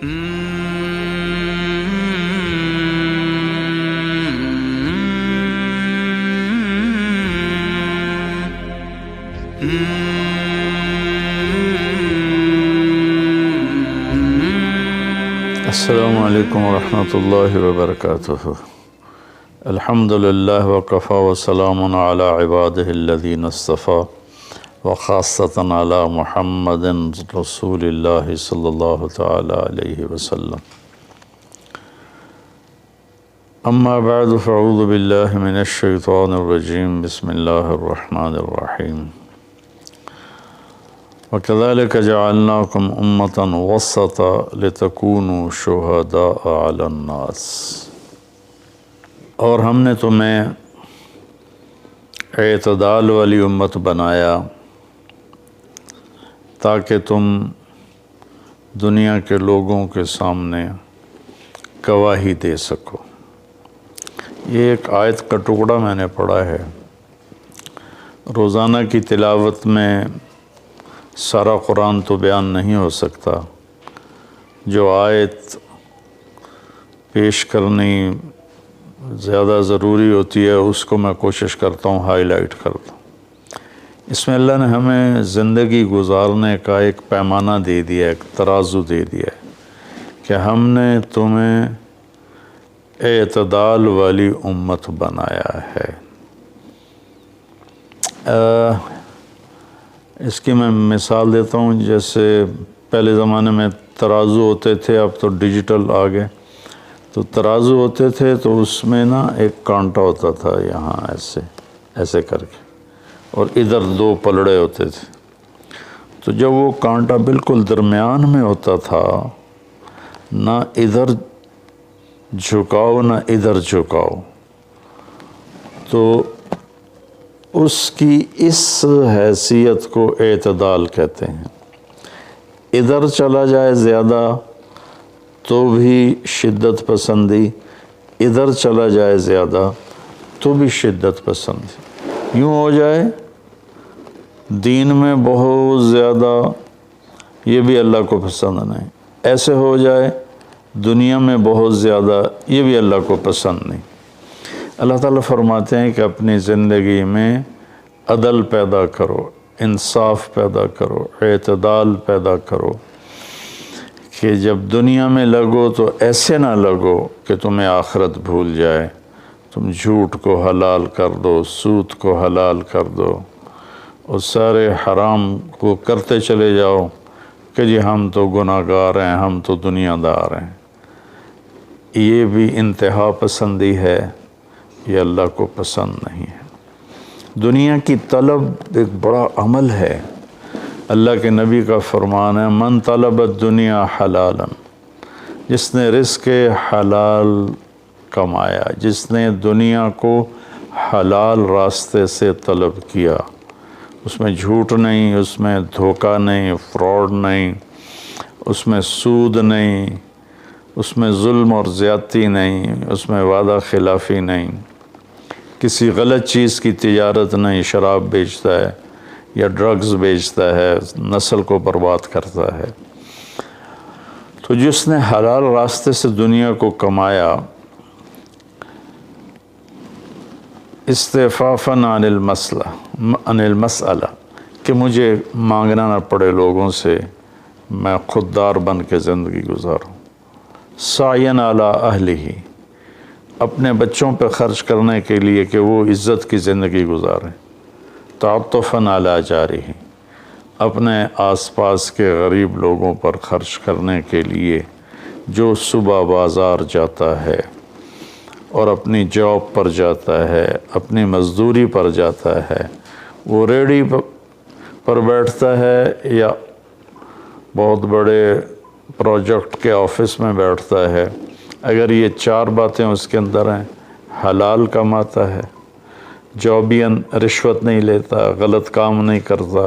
السلام علیکم ورحمۃ اللہ وبرکاتہ۔ الحمد للہ وکفی وسلام علی عبادہ الذین اصطفی وخاصۃ علی محمد رسول اللہ صلی اللہ تعالی علیہ وسلم۔ اما بعد فاعوذ باللہ من الشیطان الرجیم، بسم اللہ الرحمن الرحیم۔ وَكَذَلِكَ جَعَلْنَاكُمْ أُمَّةً وَسَطًا لِتَكُونُوا شُهَدَاءَ عَلَى النَّاسِ، اور ہم نے تمہیں اعتدال والی امت بنایا تاکہ تم دنیا کے لوگوں کے سامنے گواہی دے سکو۔ یہ ایک آیت کا ٹکڑا میں نے پڑھا ہے۔ روزانہ کی تلاوت میں سارا قرآن تو بیان نہیں ہو سکتا، جو آیت پیش کرنی زیادہ ضروری ہوتی ہے اس کو میں کوشش کرتا ہوں ہائی لائٹ کر دوں۔ اس میں اللہ نے ہمیں زندگی گزارنے کا ایک پیمانہ دے دیا، ایک ترازو دے دیا ہے کہ ہم نے تمہیں اعتدال والی امت بنایا ہے۔ اس کی میں مثال دیتا ہوں، جیسے پہلے زمانے میں ترازو ہوتے تھے، اب تو ڈیجیٹل آ گئے۔ تو ترازو ہوتے تھے تو اس میں نا ایک کانٹا ہوتا تھا یہاں ایسے کر کے، اور ادھر دو پلڑے ہوتے تھے۔ تو جب وہ کانٹا بالکل درمیان میں ہوتا تھا، نہ ادھر جھکاؤ نہ ادھر جھکاؤ، تو اس کی اس حیثیت کو اعتدال کہتے ہیں۔ ادھر چلا جائے زیادہ تو بھی شدت پسندی، ادھر چلا جائے زیادہ تو بھی شدت پسندی۔ یوں ہو جائے دین میں بہت زیادہ، یہ بھی اللہ کو پسند نہیں۔ ایسے ہو جائے دنیا میں بہت زیادہ، یہ بھی اللہ کو پسند نہیں۔ اللہ تعالیٰ فرماتے ہیں کہ اپنی زندگی میں عدل پیدا کرو، انصاف پیدا کرو، اعتدال پیدا کرو، کہ جب دنیا میں لگو تو ایسے نہ لگو کہ تمہیں آخرت بھول جائے، تم جھوٹ کو حلال کر دو، سود کو حلال کر دو، اور سارے حرام کو کرتے چلے جاؤ کہ جی ہم تو گناہ گار ہیں، ہم تو دنیا دار ہیں۔ یہ بھی انتہا پسندی ہے، یہ اللہ کو پسند نہیں ہے۔ دنیا کی طلب ایک بڑا عمل ہے۔ اللہ کے نبی کا فرمان ہے، من طلب الدنیا حلالا، جس نے رزق حلال کمایا، جس نے دنیا کو حلال راستے سے طلب کیا، اس میں جھوٹ نہیں، اس میں دھوکہ نہیں، فراڈ نہیں، اس میں سود نہیں، اس میں ظلم اور زیادتی نہیں، اس میں وعدہ خلافی نہیں، کسی غلط چیز کی تجارت نہیں، شراب بیچتا ہے یا ڈرگز بیچتا ہے، نسل کو برباد کرتا ہے۔ تو جس نے حلال راستے سے دنیا کو کمایا، استعفافاً عن المسئلہ، کہ مجھے مانگنا نہ پڑے لوگوں سے، میں خوددار بن کے زندگی گزاروں، سعیاً علی اہلہ، اپنے بچوں پہ خرچ کرنے کے لیے کہ وہ عزت کی زندگی گزاریں، تعطفاً علی جارہ، اپنے آس پاس کے غریب لوگوں پر خرچ کرنے کے لیے، جو صبح بازار جاتا ہے اور اپنی جاب پر جاتا ہے، اپنی مزدوری پر جاتا ہے، وہ ریڑھی پر بیٹھتا ہے یا بہت بڑے پروجیکٹ کے آفس میں بیٹھتا ہے، اگر یہ چار باتیں اس کے اندر ہیں، حلال کماتا ہے، جابین رشوت نہیں لیتا، غلط کام نہیں کرتا،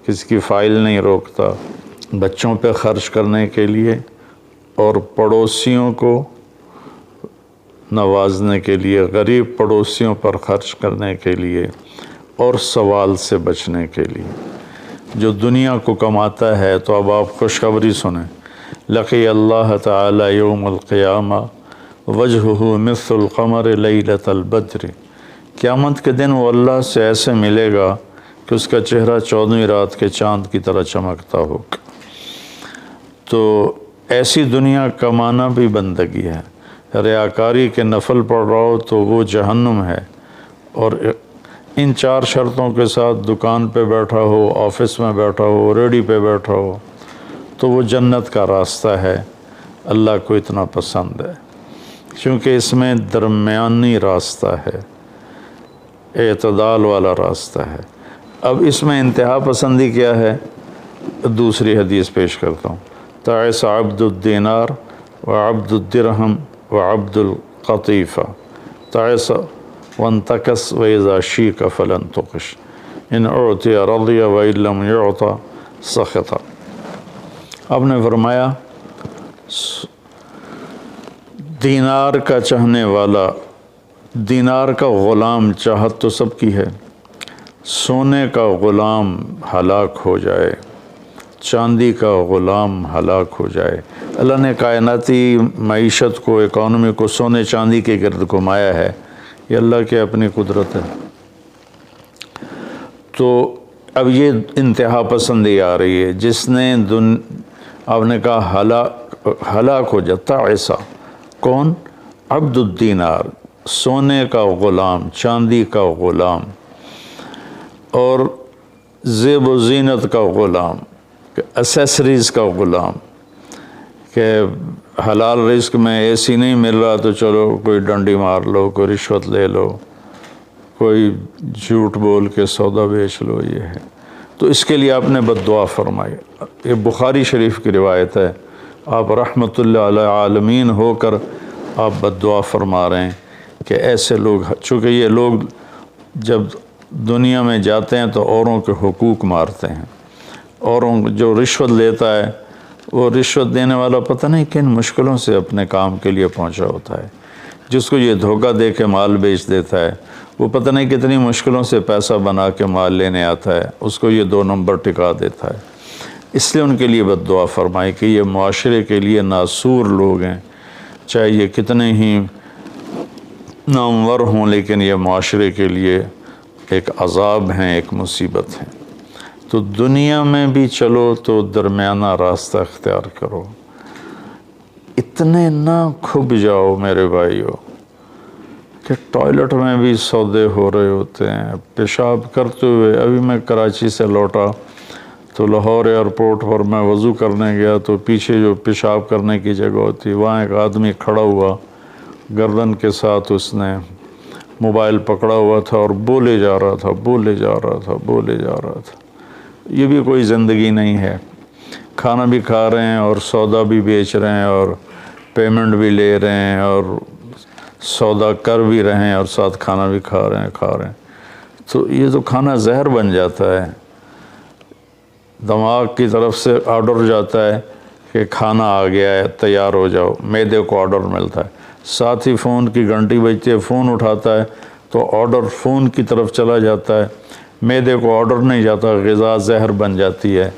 کسی کی فائل نہیں روکتا، بچوں پہ خرچ کرنے کے لیے اور پڑوسیوں کو نوازنے کے لیے، غریب پڑوسیوں پر خرچ کرنے کے لیے، اور سوال سے بچنے کے لیے۔ جو دنیا کو کماتا ہے، تو اب آپ خوشخبری سنیں، لقی اللہ تعالی یوم القیامہ وجہہ مثل القمر لیلۃ البدر، قیامت کے دن وہ اللہ سے ایسے ملے گا کہ اس کا چہرہ 14ویں رات کے چاند کی طرح چمکتا ہوگا۔ تو ایسی دنیا کمانا بھی بندگی ہے۔ ریاکاری کے نفل پڑھ رہا ہو تو وہ جہنم ہے، اور ان 4 شرطوں کے ساتھ دکان پہ بیٹھا ہو، آفس میں بیٹھا ہو، ریڈی پہ بیٹھا ہو تو وہ جنت کا راستہ ہے، اللہ کو اتنا پسند ہے، کیونکہ اس میں درمیانی راستہ ہے، اعتدال والا راستہ ہے۔ اب اس میں انتہا پسندی کیا ہے؟ دوسری حدیث پیش کرتا ہوں، تعس عبد الدینار وعبد الدرہم وعبد القطیفہ، تعس وانتکس وإذا شیک فلن تقش، ان اعطی رضی وإن لم یعط سخط۔ آپ نے فرمایا دینار کا چاہنے والا، دینار کا غلام، چاہت تو سب کی ہے، سونے کا غلام ہلاک ہو جائے، چاندی کا غلام ہلاک ہو جائے۔ اللہ نے کائناتی معیشت کو، اکانومی کو سونے چاندی کے گرد گھمایا ہے، یہ اللہ کی اپنی قدرت ہے۔ تو اب یہ انتہا پسندی آ رہی ہے، جس نے آپ نے کہا ہلاک ہو جاتا ایسا، کون؟ عبد الدینار، سونے کا غلام، چاندی کا غلام، اور زیب و زینت کا غلام، اسیسریز کا غلام، کہ حلال رزق میں ایسی نہیں مل رہا تو چلو کوئی ڈنڈی مار لو، کوئی رشوت لے لو، کوئی جھوٹ بول کے سودا بیچ لو، یہ ہے۔ تو اس کے لیے آپ نے بد دعا فرمائی۔ یہ بخاری شریف کی روایت ہے، آپ رحمت اللہ علیہ عالمین ہو کر آپ بد دعا فرما رہے ہیں کہ ایسے لوگ، چونکہ یہ لوگ جب دنیا میں جاتے ہیں تو اوروں کے حقوق مارتے ہیں، اوروں جو رشوت لیتا ہے، وہ رشوت دینے والا پتہ نہیں کن مشکلوں سے اپنے کام کے لیے پہنچا ہوتا ہے، جس کو یہ دھوکہ دے کے مال بیچ دیتا ہے، وہ پتہ نہیں کتنی مشکلوں سے پیسہ بنا کے مال لینے آتا ہے، اس کو یہ 2 نمبر ٹکا دیتا ہے۔ اس لیے ان کے لیے بد دعا فرمائی کہ یہ معاشرے کے لیے ناسور لوگ ہیں، چاہے یہ کتنے ہی نامور ہوں، لیکن یہ معاشرے کے لیے ایک عذاب ہیں، ایک مصیبت ہے۔ تو دنیا میں بھی چلو تو درمیانہ راستہ اختیار کرو، اتنے نہ کھب جاؤ میرے بھائیو کہ ٹوائلٹ میں بھی سودے ہو رہے ہوتے ہیں، پیشاب کرتے ہوئے۔ ابھی میں کراچی سے لوٹا تو لاہور ایئرپورٹ پر میں وضو کرنے گیا تو پیچھے جو پیشاب کرنے کی جگہ ہوتی، وہاں ایک آدمی کھڑا ہوا، گردن کے ساتھ اس نے موبائل پکڑا ہوا تھا اور بولے جا رہا تھا، بولے جا رہا تھا، بولے جا رہا تھا۔ یہ بھی کوئی زندگی نہیں ہے، کھانا بھی کھا رہے ہیں اور سودا بھی بیچ رہے ہیں اور پیمنٹ بھی لے رہے ہیں اور سودا کر بھی رہے ہیں اور ساتھ کھانا بھی کھا رہے ہیں۔ تو یہ تو کھانا زہر بن جاتا ہے۔ دماغ کی طرف سے آرڈر جاتا ہے کہ کھانا آ گیا ہے، تیار ہو جاؤ، معدے کو آرڈر ملتا ہے، ساتھ ہی فون کی گھنٹی بجتی ہے، فون اٹھاتا ہے تو آرڈر فون کی طرف چلا جاتا ہے، معدے کو آرڈر نہیں جاتا، غذا زہر بن جاتی ہے۔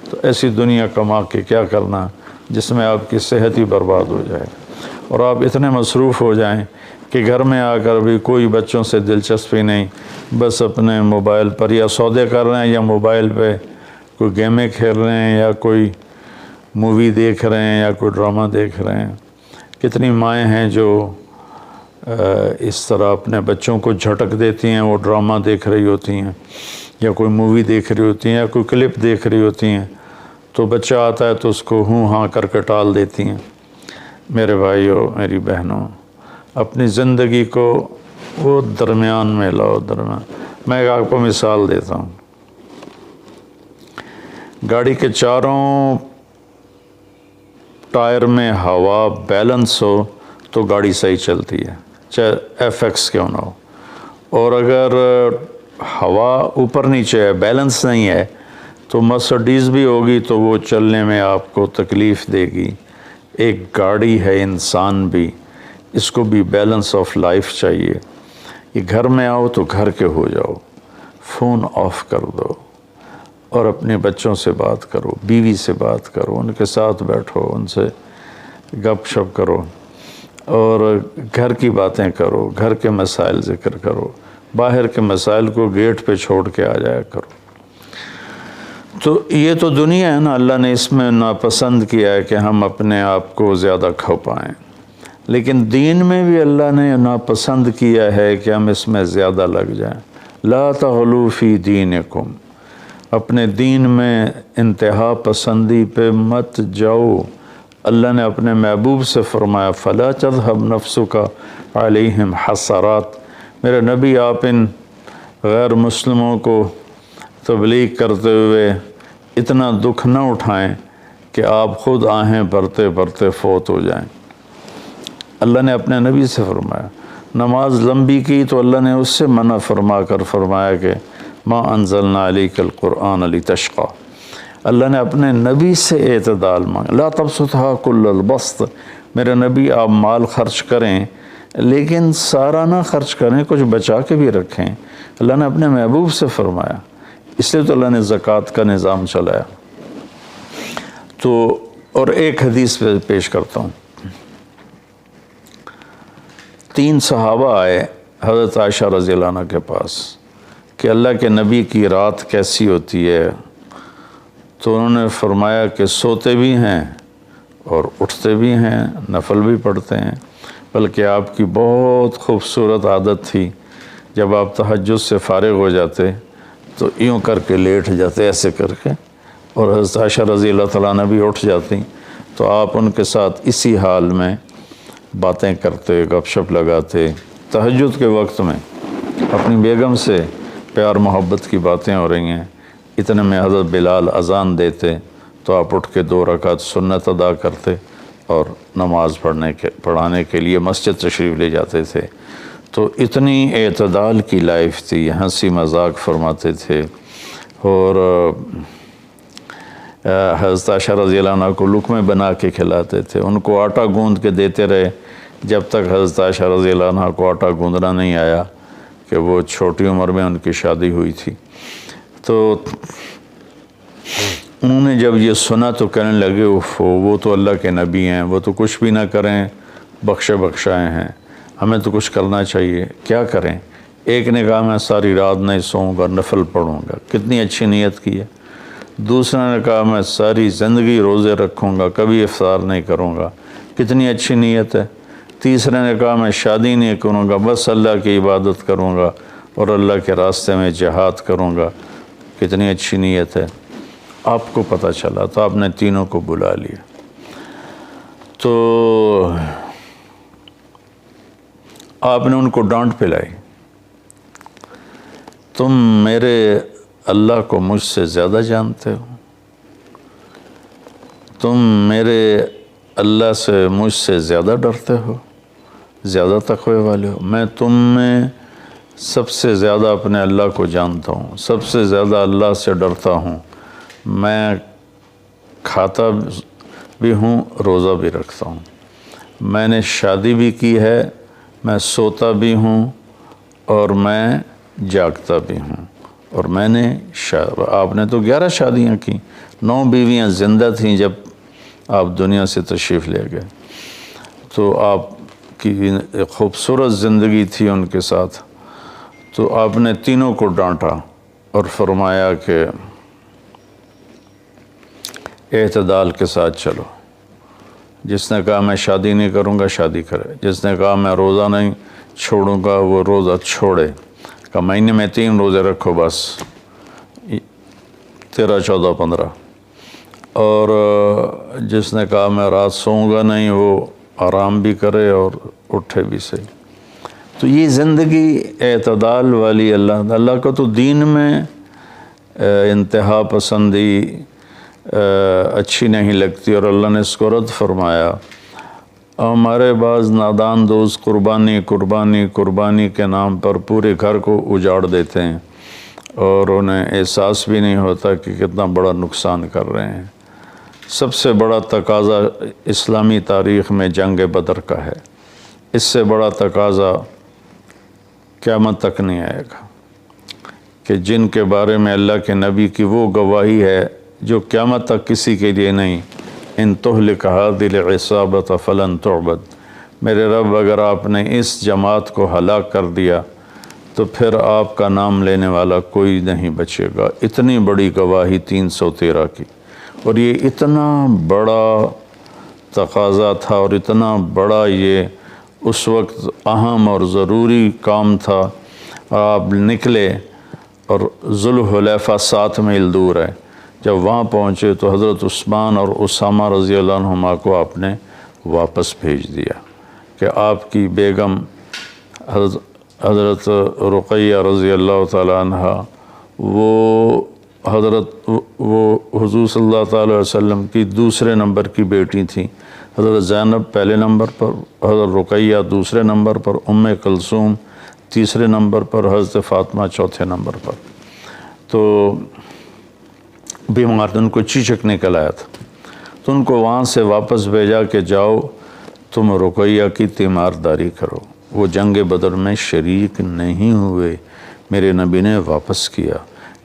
تو ایسی دنیا کما کے کیا کرنا جس میں آپ کی صحت ہی برباد ہو جائے اور آپ اتنے مصروف ہو جائیں کہ گھر میں آ کر بھی کوئی بچوں سے دلچسپی نہیں، بس اپنے موبائل پر یا سودے کر رہے ہیں یا موبائل پہ کوئی گیمیں کھیل رہے ہیں یا کوئی مووی دیکھ رہے ہیں یا کوئی ڈرامہ دیکھ رہے ہیں۔ کتنی مائیں ہیں جو اس طرح اپنے بچوں کو جھٹک دیتی ہیں، وہ ڈرامہ دیکھ رہی ہوتی ہیں یا کوئی مووی دیکھ رہی ہوتی ہیں یا کوئی کلپ دیکھ رہی ہوتی ہیں، تو بچہ آتا ہے تو اس کو ہوں ہاں کر کے ٹال دیتی ہیں۔ میرے بھائیو، میری بہنوں، اپنی زندگی کو وہ درمیان میں لاؤ، درمیان۔ میں ایک آپ کو مثال دیتا ہوں، گاڑی کے چاروں ٹائر میں ہوا بیلنس ہو تو گاڑی صحیح چلتی ہے، چاہے ایف ایکس کیوں نہ ہو، اور اگر ہوا اوپر نیچے ہے، بیلنس نہیں ہے، تو مرسڈیز بھی ہوگی تو وہ چلنے میں آپ کو تکلیف دے گی۔ ایک گاڑی ہے، انسان بھی، اس کو بھی بیلنس آف لائف چاہیے۔ یہ گھر میں آؤ تو گھر کے ہو جاؤ، فون آف کر دو، اور اپنے بچوں سے بات کرو، بیوی سے بات کرو، ان کے ساتھ بیٹھو، ان سے گپ شپ کرو، اور گھر کی باتیں کرو، گھر کے مسائل ذکر کرو، باہر کے مسائل کو گیٹ پہ چھوڑ کے آ جایا کرو۔ تو یہ تو دنیا ہے نا، اللہ نے اس میں ناپسند کیا ہے کہ ہم اپنے آپ کو زیادہ کھو پائیں، لیکن دین میں بھی اللہ نے ناپسند کیا ہے کہ ہم اس میں زیادہ لگ جائیں۔ لا تغلوا فی دینکم، اپنے دین میں انتہا پسندی پہ مت جاؤ۔ اللہ نے اپنے محبوب سے فرمایا فلا تذهب نفسک علیہم حسرات، میرے نبی آپ ان غیر مسلموں کو تبلیغ کرتے ہوئے اتنا دکھ نہ اٹھائیں کہ آپ خود آہیں بھرتے بھرتے فوت ہو جائیں۔ اللہ نے اپنے نبی سے فرمایا، نماز لمبی کی تو اللہ نے اس سے منع فرما کر فرمایا کہ ما انزلنا علیک القرآن لتشقی۔ اللہ نے اپنے نبی سے اعتدال مانگا، لا تبسطھا کل البسط، میرے نبی آپ مال خرچ کریں لیکن سارا نہ خرچ کریں، کچھ بچا کے بھی رکھیں۔ اللہ نے اپنے محبوب سے فرمایا، اس لیے تو اللہ نے زکوٰۃ کا نظام چلایا۔ تو اور ایک حدیث پہ پیش کرتا ہوں، 3 صحابہ آئے حضرت عائشہ رضی اللہ عنہ کے پاس کہ اللہ کے نبی کی رات کیسی ہوتی ہے، تو انہوں نے فرمایا کہ سوتے بھی ہیں اور اٹھتے بھی ہیں، نفل بھی پڑھتے ہیں، بلکہ آپ کی بہت خوبصورت عادت تھی، جب آپ تہجد سے فارغ ہو جاتے تو یوں کر کے لیٹ جاتے، ایسے کر کے، اور حضرت عائشہ رضی اللہ تعالیٰ عنہ بھی اٹھ جاتی تو آپ ان کے ساتھ اسی حال میں باتیں کرتے، گپ شپ لگاتے۔ تہجد کے وقت میں اپنی بیگم سے پیار محبت کی باتیں ہو رہی ہیں، اتنے میں حضرت بلال اذان دیتے تو آپ اٹھ کے 2 رکعت سنت ادا کرتے اور نماز پڑھانے کے لیے مسجد تشریف لے جاتے تھے۔ تو اتنی اعتدال کی لائف تھی، ہنسی مذاق فرماتے تھے، اور حضرت عائشہ رضی اللہ عنہ کو لقمے بنا کے کھلاتے تھے، ان کو آٹا گوندھ کے دیتے رہے جب تک حضرت عائشہ رضی اللہ عنہ کو آٹا گوندھنا نہیں آیا، کہ وہ چھوٹی عمر میں ان کی شادی ہوئی تھی۔ تو انہوں نے جب یہ سنا تو کہنے لگے وہ تو اللہ کے نبی ہیں، وہ تو کچھ بھی نہ کریں، بخشے بخشائے ہیں، ہمیں تو کچھ کرنا چاہیے، کیا کریں؟ ایک نے کہا میں ساری رات نہیں سوؤں گا، نفل پڑھوں گا، کتنی اچھی نیت کی ہے۔ دوسرے نے کہا میں ساری زندگی روزے رکھوں گا، کبھی افطار نہیں کروں گا، کتنی اچھی نیت ہے۔ تیسرے نے کہا میں شادی نہیں کروں گا، بس اللہ کی عبادت کروں گا اور اللہ کے راستے میں جہاد کروں گا، کتنی اچھی نیت ہے۔ آپ کو پتہ چلا تو آپ نے تینوں کو بلا لیا۔ تو آپ نے ان کو ڈانٹ پلائی، تم میرے اللہ کو مجھ سے زیادہ جانتے ہو، تم میرے اللہ سے مجھ سے زیادہ ڈرتے ہو، زیادہ تقوی والے ہو، میں تم میں سب سے زیادہ اپنے اللہ کو جانتا ہوں، سب سے زیادہ اللہ سے ڈرتا ہوں، میں کھاتا بھی ہوں، روزہ بھی رکھتا ہوں، میں نے شادی بھی کی ہے، میں سوتا بھی ہوں اور میں جاگتا بھی ہوں، اور میں نے آپ نے تو 11 شادیاں کی، 9 بیویاں زندہ تھیں جب آپ دنیا سے تشریف لے گئے، تو آپ کی خوبصورت زندگی تھی ان کے ساتھ۔ تو آپ نے تینوں کو ڈانٹا اور فرمایا کہ اعتدال کے ساتھ چلو، جس نے کہا میں شادی نہیں کروں گا شادی کرے، جس نے کہا میں روزہ نہیں چھوڑوں گا وہ روزہ چھوڑے، کہ مہینے میں 3 روزے رکھو بس، 13، 14، 15، اور جس نے کہا میں رات سوؤں گا نہیں وہ آرام بھی کرے اور اٹھے بھی صحیح۔ تو یہ زندگی اعتدال والی اللہ کو تو دین میں انتہا پسندی اچھی نہیں لگتی، اور اللہ نے اس کو رد فرمایا۔ ہمارے بعض نادان دوست قربانی کے نام پر پورے گھر کو اجاڑ دیتے ہیں اور انہیں احساس بھی نہیں ہوتا کہ کتنا بڑا نقصان کر رہے ہیں۔ سب سے بڑا تقاضا اسلامی تاریخ میں جنگ بدر کا ہے، اس سے بڑا تقاضا قیامت تک نہیں آئے گا۔ کہ جن کے بارے میں اللہ کے نبی کی وہ گواہی ہے جو قیامت تک کسی کے لیے نہیں، ان تہلک هذه العصابۃ فلن تعبد، میرے رب اگر آپ نے اس جماعت کو ہلاک کر دیا تو پھر آپ کا نام لینے والا کوئی نہیں بچے گا۔ اتنی بڑی گواہی 313 کی، اور یہ اتنا بڑا تقاضا تھا اور اتنا بڑا یہ اس وقت اہم اور ضروری کام تھا۔ آپ نکلے اور ذوالحلیفہ 7 میل دور ہے، جب وہاں پہنچے تو حضرت عثمان اور اسامہ رضی اللہ عنہما کو آپ نے واپس بھیج دیا کہ آپ کی بیگم حضرت رقیہ رضی اللہ تعالی عنہ وہ حضور صلی اللہ تعالی علیہ وسلم کی دوسرے نمبر کی بیٹی تھیں۔ حضرت زینب پہلے نمبر پر، حضرت رقیہ دوسرے نمبر پر، ام کلثوم تیسرے نمبر پر، حضرت فاطمہ چوتھے نمبر پر۔ تو بیمار ان کو چیچک نکل آیا تھا، تو ان کو وہاں سے واپس بھیجا کہ جاؤ تم رقیہ کی تیمارداری کرو۔ وہ جنگ بدر میں شریک نہیں ہوئے، میرے نبی نے واپس کیا،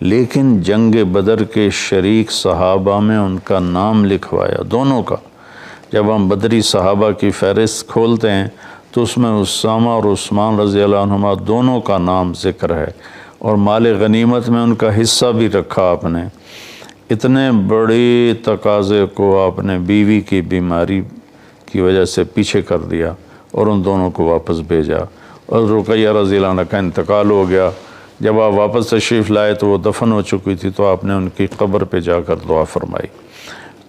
لیکن جنگ بدر کے شریک صحابہ میں ان کا نام لکھوایا، دونوں کا۔ جب ہم بدری صحابہ کی فہرست کھولتے ہیں تو اس میں اسامہ اور عثمان رضی اللہ عنہما دونوں کا نام ذکر ہے، اور مال غنیمت میں ان کا حصہ بھی رکھا آپ نے۔ اتنے بڑے تقاضے کو آپ نے بیوی کی بیماری کی وجہ سے پیچھے کر دیا اور ان دونوں کو واپس بھیجا، اور رقیہ رضی اللہ عنہ کا انتقال ہو گیا۔ جب آپ واپس تشریف لائے تو وہ دفن ہو چکی تھی، تو آپ نے ان کی قبر پہ جا کر دعا فرمائی۔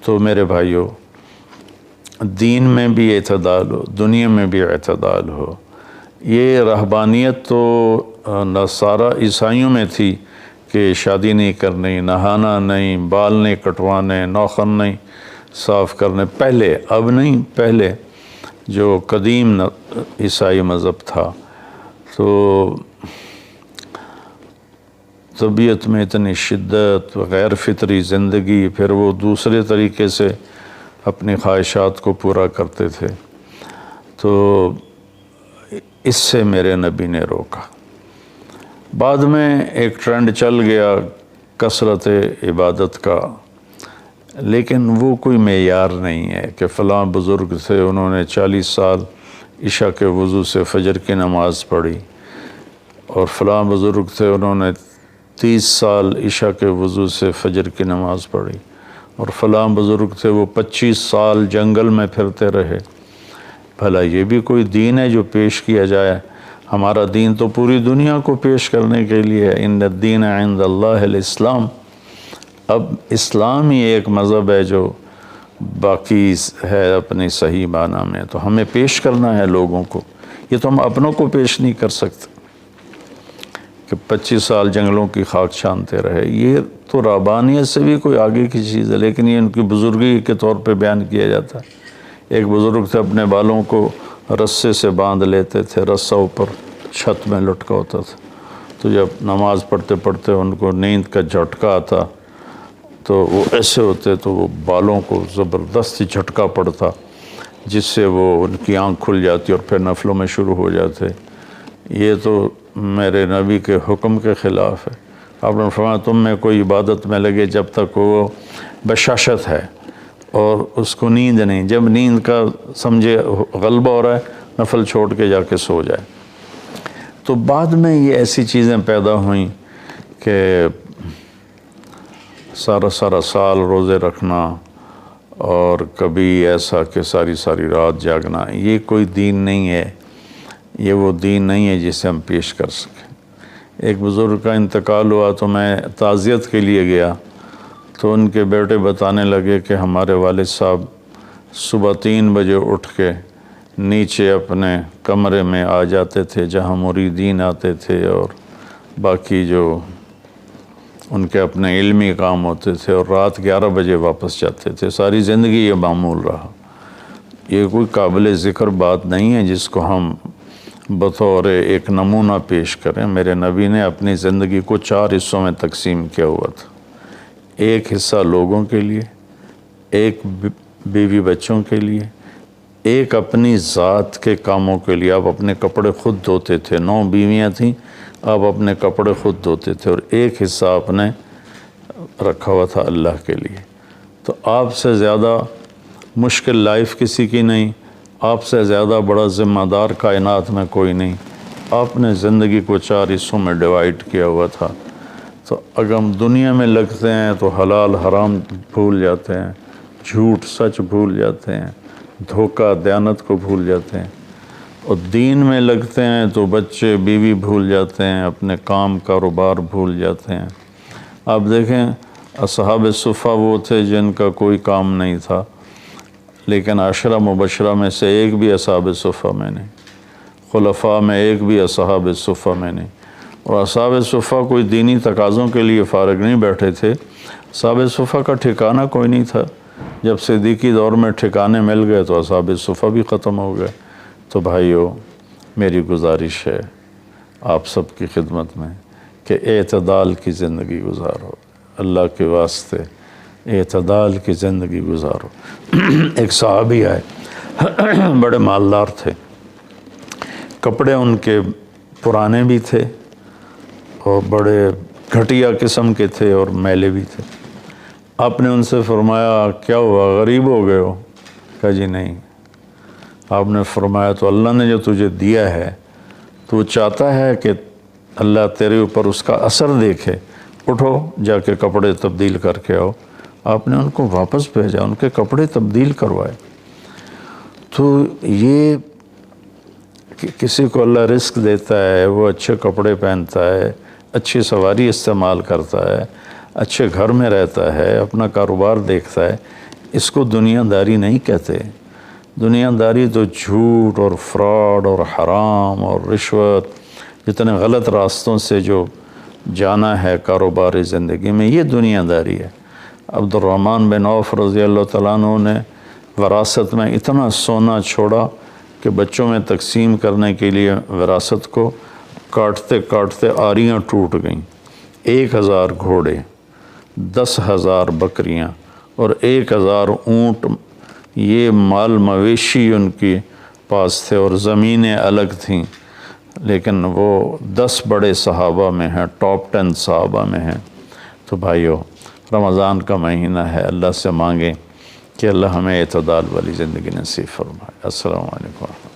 تو میرے بھائیو، دین میں بھی اعتدال ہو، دنیا میں بھی اعتدال ہو۔ یہ رہبانیت تو نصارہ عیسائیوں میں تھی کہ شادی نہیں کرنی، نہانا نہیں، بال نہیں کٹوانے، ناخن نہیں صاف کرنے، پہلے، اب نہیں، پہلے جو قدیم عیسائی مذہب تھا۔ تو طبیعت میں اتنی شدت، غیر فطری زندگی، پھر وہ دوسرے طریقے سے اپنی خواہشات کو پورا کرتے تھے، تو اس سے میرے نبی نے روکا۔ بعد میں ایک ٹرینڈ چل گیا کثرت عبادت کا، لیکن وہ کوئی معیار نہیں ہے کہ فلاں بزرگ تھے، انہوں نے 40 سال عشاء کے وضو سے فجر کی نماز پڑھی، اور فلاں بزرگ تھے انہوں نے 30 سال عشاء کے وضو سے فجر کی نماز پڑھی، اور فلاں بزرگ تھے وہ 25 سال جنگل میں پھرتے رہے۔ بھلا یہ بھی کوئی دین ہے جو پیش کیا جائے؟ ہمارا دین تو پوری دنیا کو پیش کرنے کے لیے ہے۔ ان الدین عند اللہ الاسلام۔ اب اسلام ہی ایک مذہب ہے جو باقی ہے اپنی صحیح معنی میں، تو ہمیں پیش کرنا ہے لوگوں کو، یہ تو ہم اپنوں کو پیش نہیں کر سکتے کہ 25 سال جنگلوں کی خاک چھانتے رہے۔ یہ تو رہبانیت سے بھی کوئی آگے کی چیز ہے، لیکن یہ ان کی بزرگی کے طور پہ بیان کیا جاتا ہے۔ ایک بزرگ تھے، اپنے بالوں کو رسے سے باندھ لیتے تھے، رسہ اوپر چھت میں لٹکا ہوتا تھا، تو جب نماز پڑھتے پڑھتے ان کو نیند کا جھٹکا آتا تو وہ ایسے ہوتے تو وہ بالوں کو زبردستی جھٹکا پڑتا، جس سے وہ ان کی آنکھ کھل جاتی اور پھر نفلوں میں شروع ہو جاتے۔ یہ تو میرے نبی کے حکم کے خلاف ہے۔ آپ نے فرمایا تم میں کوئی عبادت میں لگے جب تک وہ بشاشت ہے اور اس کو نیند نہیں، جب نیند کا سمجھے غلبہ ہو رہا ہے نفل چھوڑ کے جا کے سو جائے۔ تو بعد میں یہ ایسی چیزیں پیدا ہوئیں کہ سارا سال روزے رکھنا، اور کبھی ایسا کہ ساری رات جاگنا، یہ کوئی دین نہیں ہے، یہ وہ دین نہیں ہے جسے ہم پیش کر سکیں۔ ایک بزرگ کا انتقال ہوا تو میں تعزیت کے لیے گیا، تو ان کے بیٹے بتانے لگے کہ ہمارے والد صاحب صبح 3 بجے اٹھ کے نیچے اپنے کمرے میں آ جاتے تھے جہاں مریدین آتے تھے اور باقی جو ان کے اپنے علمی کام ہوتے تھے، اور رات 11 بجے واپس جاتے تھے۔ ساری زندگی یہ معمول رہا۔ یہ کوئی قابل ذکر بات نہیں ہے جس کو ہم بطور ایک نمونہ پیش کریں۔ میرے نبی نے اپنی زندگی کو 4 حصوں میں تقسیم کیا ہوا تھا۔ ایک حصہ لوگوں کے لیے، ایک بیوی بچوں کے لیے، ایک اپنی ذات کے کاموں کے لیے۔ آپ اپنے کپڑے خود دھوتے تھے، 9 بیویاں تھیں، آپ اپنے کپڑے خود دھوتے تھے اور ایک حصہ آپ نے رکھا ہوا تھا اللہ کے لیے۔ تو آپ سے زیادہ مشکل لائف کسی کی نہیں، آپ سے زیادہ بڑا ذمہ دار کائنات میں کوئی نہیں۔ آپ نے زندگی کو 4 حصوں میں ڈیوائیڈ کیا ہوا تھا۔ تو اگر ہم دنیا میں لگتے ہیں تو حلال حرام بھول جاتے ہیں، جھوٹ سچ بھول جاتے ہیں، دھوکہ دیانت کو بھول جاتے ہیں، اور دین میں لگتے ہیں تو بچے بیوی بھول جاتے ہیں، اپنے کام کاروبار بھول جاتے ہیں۔ آپ دیکھیں اصحاب صفہ وہ تھے جن کا کوئی کام نہیں تھا، لیکن 10 مبشرہ میں سے ایک بھی اصحاب صفہ میں نہیں، خلفاء میں ایک بھی اصحاب صفہ میں نہیں۔ اور اصحاب صفہ کوئی دینی تقاضوں کے لیے فارغ نہیں بیٹھے تھے، اصحاب صفہ کا ٹھکانہ کوئی نہیں تھا۔ جب صدیقی دور میں ٹھکانے مل گئے تو اصحاب صفہ بھی ختم ہو گئے۔ تو بھائیو، میری گزارش ہے آپ سب کی خدمت میں کہ اعتدال کی زندگی گزارو، اللہ کے واسطے اعتدال کی زندگی گزارو۔ ایک صحابی آئے، بڑے مالدار تھے، کپڑے ان کے پرانے بھی تھے اور بڑے گھٹیا قسم کے تھے اور میلے بھی تھے۔ آپ نے ان سے فرمایا کیا ہوا، غریب ہو گئے ہو؟ کہا جی نہیں۔ آپ نے فرمایا تو اللہ نے جو تجھے دیا ہے تو چاہتا ہے کہ اللہ تیرے اوپر اس کا اثر دیکھے، اٹھو جا کے کپڑے تبدیل کر کے آؤ۔ آپ نے ان کو واپس بھیجا، ان کے کپڑے تبدیل کروائے۔ تو یہ کہ کسی کو اللہ رزق دیتا ہے، وہ اچھے کپڑے پہنتا ہے، اچھی سواری استعمال کرتا ہے، اچھے گھر میں رہتا ہے، اپنا کاروبار دیکھتا ہے، اس کو دنیا داری نہیں کہتے۔ دنیا داری تو جھوٹ اور فراڈ اور حرام اور رشوت، جتنے غلط راستوں سے جو جانا ہے کاروباری زندگی میں، یہ دنیا داری ہے۔ عبد الرحمن بن عوف رضی اللہ تعالیٰ عنہ نے وراثت میں اتنا سونا چھوڑا کہ بچوں میں تقسیم کرنے کے لیے وراثت کو کاٹتے کاٹتے آریاں ٹوٹ گئیں۔ 1000 گھوڑے، 10,000 بکریاں اور 1000 اونٹ، یہ مال مویشی ان کے پاس تھے، اور زمینیں الگ تھیں، لیکن وہ 10 بڑے صحابہ میں ہیں، ٹاپ 10 صحابہ میں ہیں۔ تو بھائیو، رمضان کا مہینہ ہے، اللہ سے مانگیں کہ اللہ ہمیں اعتدال والی زندگی نصیب فرمائے۔ السلام علیکم۔